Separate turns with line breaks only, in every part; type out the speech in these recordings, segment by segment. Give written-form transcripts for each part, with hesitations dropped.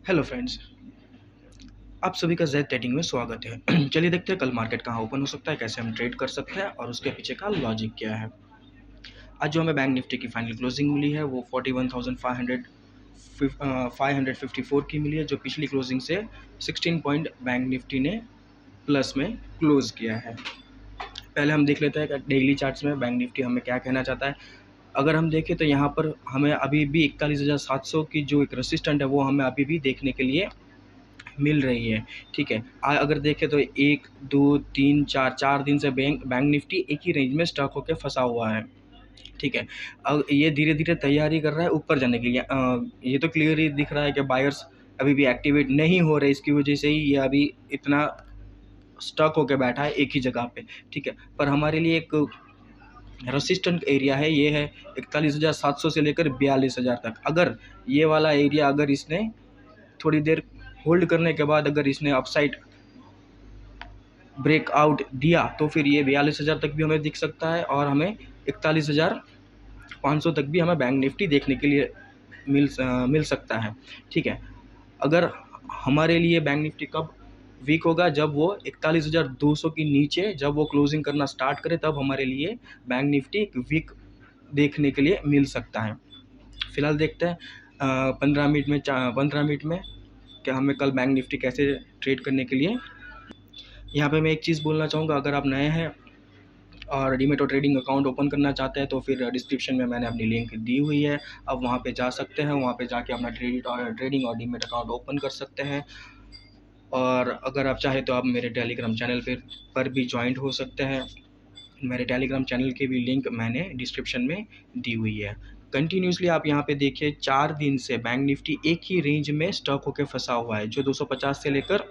Hello friends, आप सभी का ज़ेड ट्रेडिंग में स्वागत है। चलिए देखते हैं कल मार्केट कहाँ ओपन हो सकता है, कैसे हम ट्रेड कर सकते हैं और उसके पीछे का लॉजिक क्या है। आज जो हमें बैंक निफ्टी की फाइनल क्लोजिंग मिली है वो 41,554 की मिली है, जो पिछली क्लोजिंग से 16 पॉइंट बैंक निफ्टी ने प्लस में क्लोज किया है। पहले हम देख लेते हैं कि डेली चार्ट्स में बैंक निफ्टी हमें क्या कहना चाहता है। अगर हम देखें तो यहाँ पर हमें अभी भी 41,700 की जो एक रेसिस्टेंट है वो हमें अभी भी देखने के लिए मिल रही है। ठीक है, अगर देखें तो 1 2 3 4 दिन से बैंक निफ्टी एक ही रेंज में स्टक होकर फंसा हुआ है। ठीक है, अब ये धीरे धीरे तैयारी कर रहा है ऊपर जाने के लिए। ये तो क्लियर ही दिख रहा है कि बायर्स अभी भी एक्टिवेट नहीं हो रहे, इसकी वजह से ही ये अभी इतना स्टक होकर बैठा है एक ही जगह पे। ठीक है, पर हमारे लिए एक रेसिस्टेंट एरिया है, ये है 41,700 से लेकर 42,000 तक। अगर ये वाला एरिया अगर इसने थोड़ी देर होल्ड करने के बाद अगर इसने अपसाइड ब्रेकआउट दिया तो फिर ये 42,000 तक भी हमें दिख सकता है और हमें 41,500 तक भी हमें बैंक निफ्टी देखने के लिए मिल सकता है। ठीक है, अगर हमारे लिए बैंक निफ्टी कब वीक होगा, जब वो 41,200 के नीचे जब वो क्लोजिंग करना स्टार्ट करे, तब हमारे लिए बैंक निफ्टी एक वीक देखने के लिए मिल सकता है। फिलहाल देखते हैं 15 मिनट में कि हमें कल बैंक निफ्टी कैसे ट्रेड करने के लिए। यहाँ पे मैं एक चीज़ बोलना चाहूँगा, अगर आप नए हैं और डीमैट और ट्रेडिंग अकाउंट ओपन करना चाहते हैं तो फिर डिस्क्रिप्शन में मैंने अपनी लिंक दी हुई है, आप वहाँ पे जा सकते हैं, वहाँ पे जाके अपना ट्रेडिंग और डीमैट अकाउंट ओपन कर सकते हैं। और अगर आप चाहें तो आप मेरे टेलीग्राम चैनल पर भी ज्वाइंट हो सकते हैं। मेरे टेलीग्राम चैनल की भी लिंक मैंने डिस्क्रिप्शन में दी हुई है। कंटिन्यूसली आप यहाँ पे देखिए 4 दिन से बैंक निफ्टी एक ही रेंज में स्टक होकर फंसा हुआ है, जो 250 से लेकर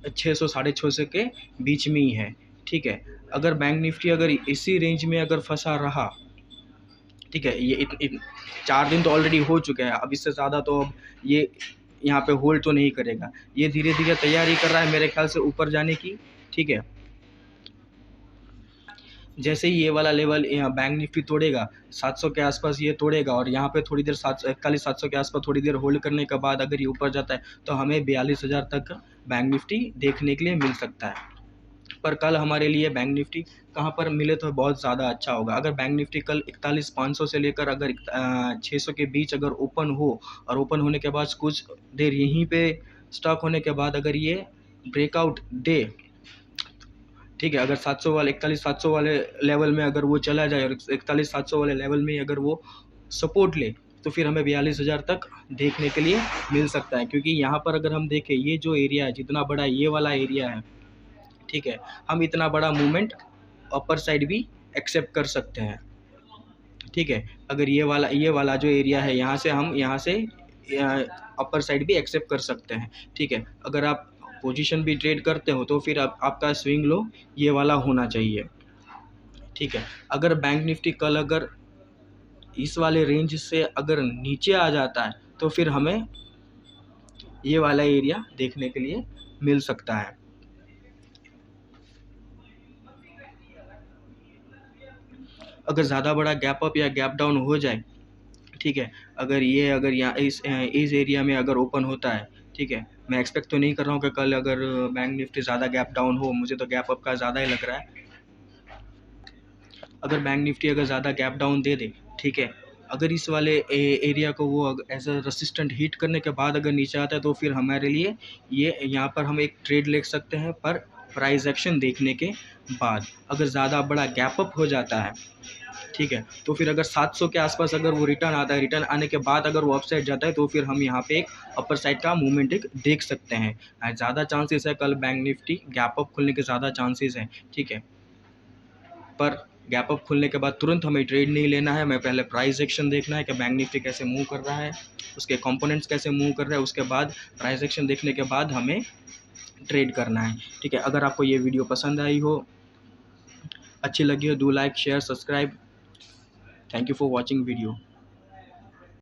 600 साढ़े 600 के बीच में ही है। ठीक है, अगर बैंक निफ्टी अगर इसी रेंज में अगर फंसा रहा, ठीक है, ये 4 दिन तो ऑलरेडी हो चुके हैं, अब इससे ज़्यादा तो अब ये यहाँ पे होल्ड तो नहीं करेगा। ये धीरे धीरे तैयारी कर रहा है मेरे ख्याल से ऊपर जाने की। ठीक है, जैसे ही ये वाला लेवल यहाँ बैंक निफ्टी तोड़ेगा 700 के आसपास, ये तोड़ेगा और यहाँ पे थोड़ी देर 41,700 के आसपास थोड़ी देर होल्ड करने के बाद अगर ये ऊपर जाता है तो हमें 42,000 तक बैंक निफ्टी देखने के लिए मिल सकता है। पर कल हमारे लिए बैंक निफ्टी कहाँ पर मिले तो बहुत ज़्यादा अच्छा होगा। अगर बैंक निफ्टी कल 41,500 से लेकर अगर 600 के बीच अगर ओपन हो और ओपन होने के बाद कुछ देर यहीं पे स्टॉक होने के बाद अगर ये ब्रेकआउट दे, ठीक है, अगर 700 वाले 41,700 वाले लेवल में अगर वो चला जाए और 41,700 वाले लेवल में अगर वो सपोर्ट ले तो फिर हमें 42,000 तक देखने के लिए मिल सकता है। क्योंकि यहाँ पर अगर हम देखें ये जो एरिया है, जितना बड़ा ये वाला एरिया है, ठीक है, हम इतना बड़ा मूवमेंट अपर साइड भी एक्सेप्ट कर सकते हैं। ठीक है, अगर ये वाला जो एरिया है यहाँ से अपर साइड भी एक्सेप्ट कर सकते हैं। ठीक है, अगर आप पोजीशन भी ट्रेड करते हो तो फिर आपका स्विंग लो ये वाला होना चाहिए। ठीक है, अगर बैंक निफ्टी कल अगर इस वाले रेंज से अगर नीचे आ जाता है तो फिर हमें ये वाला एरिया देखने के लिए मिल सकता है। अगर ज़्यादा बड़ा गैप अप या गैप डाउन हो जाए, ठीक है, अगर यहाँ इस एरिया में अगर ओपन होता है, ठीक है, मैं एक्सपेक्ट तो नहीं कर रहा हूँ कि कल अगर बैंक निफ्टी ज़्यादा गैप डाउन हो, मुझे तो गैप अप का ज़्यादा ही लग रहा है। अगर बैंक निफ्टी अगर ज़्यादा गैप डाउन दे दे, ठीक है, अगर इस वाले एरिया को वो एज अ रेसिस्टेंट हिट करने के बाद अगर नीचे आता है तो फिर हमारे लिए ये यहाँ पर हम एक ट्रेड ले सकते हैं, पर प्राइस एक्शन देखने के बाद। अगर ज़्यादा बड़ा गैप अप हो जाता है, ठीक है, तो फिर अगर 700 के आसपास अगर वो रिटर्न आता है, रिटर्न आने के बाद अगर वो अपसाइड जाता है तो फिर हम यहाँ पे एक अपर साइड का मूवमेंट एक देख सकते हैं। ज़्यादा चांसेस है कल बैंक निफ्टी गैप अप खुलने के ज़्यादा चांसेस हैं। ठीक है, पर गैप अप खुलने के बाद तुरंत हमें ट्रेड नहीं लेना है, हमें पहले प्राइस एक्शन देखना है कि बैंक निफ्टी कैसे मूव कर रहा है, उसके कंपोनेंट्स कैसे मूव कर रहे हैं, उसके बाद प्राइस एक्शन देखने के बाद हमें ट्रेड करना है। ठीक है, अगर आपको ये वीडियो पसंद आई हो, अच्छी लगी हो, do like share subscribe. Thank you for watching video.